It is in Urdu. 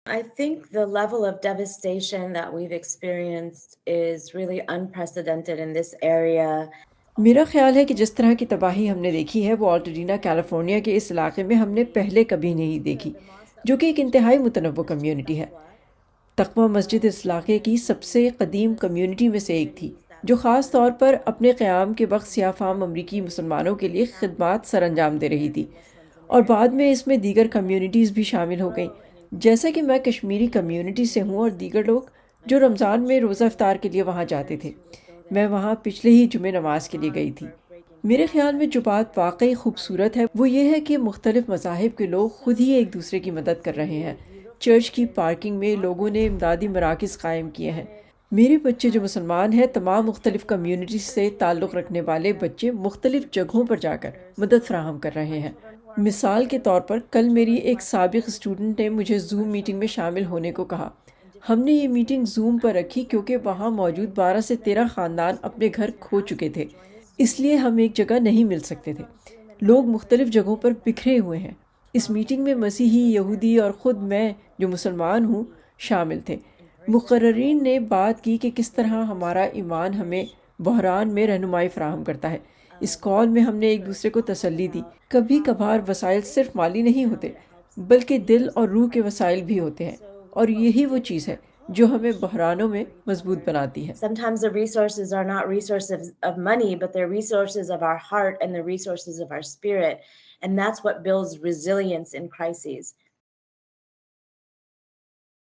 I think the level of devastation that we've experienced is really unprecedented in this area. میرا خیال ہے کہ جس طرح کی تباہی ہم نے دیکھی ہے وہ آلٹڈینا کیلیفورنیا کے اس علاقے میں ہم نے پہلے کبھی نہیں دیکھی، جو کہ ایک انتہائی متنوع کمیونٹی ہے۔ تقوی مسجد اس علاقے کی سب سے قدیم کمیونٹی میں سے ایک تھی، جو خاص طور پر اپنے قیام کے وقت سیاہ فام امریکی مسلمانوں کے لیے خدمات سر انجام دے رہی تھی، اور بعد میں اس میں دیگر کمیونٹیز بھی شامل ہو گئیں، جیسا کہ میں کشمیری کمیونٹی سے ہوں اور دیگر لوگ جو رمضان میں روزہ افطار کے لیے وہاں جاتے تھے۔ میں وہاں پچھلے ہی جمعہ نماز کے لیے گئی تھی۔ میرے خیال میں جو بات واقعی خوبصورت ہے وہ یہ ہے کہ مختلف مذاہب کے لوگ خود ہی ایک دوسرے کی مدد کر رہے ہیں۔ چرچ کی پارکنگ میں لوگوں نے امدادی مراکز قائم کیے ہیں۔ میرے بچے جو مسلمان ہیں، تمام مختلف کمیونٹی سے تعلق رکھنے والے بچے مختلف جگہوں پر جا کر مدد فراہم کر رہے ہیں۔ مثال کے طور پر کل میری ایک سابق اسٹوڈنٹ نے مجھے زوم میٹنگ میں شامل ہونے کو کہا۔ ہم نے یہ میٹنگ زوم پر رکھی کیونکہ وہاں موجود 12 سے 13 خاندان اپنے گھر کھو چکے تھے، اس لیے ہم ایک جگہ نہیں مل سکتے تھے۔ لوگ مختلف جگہوں پر بکھرے ہوئے ہیں۔ اس میٹنگ میں مسیحی، یہودی اور خود میں جو مسلمان ہوں شامل تھے۔ مقررین نے بات کی کہ کس طرح ہمارا ایمان ہمیں بحران میں رہنمائی فراہم کرتا ہے۔ اس کال میں ہم نے ایک دوسرے کو تسلی دی۔ کبھی کبھار وسائل صرف مالی نہیں ہوتے، بلکہ دل اور روح کے وسائل بھی ہوتے ہیں، اور یہی وہ چیز ہے جو ہمیں بحرانوں میں مضبوط بناتی ہے۔ Sometimes the resources are not resources of money, but they're resources of our heart and the resources of our spirit. And that's what builds resilience in crises.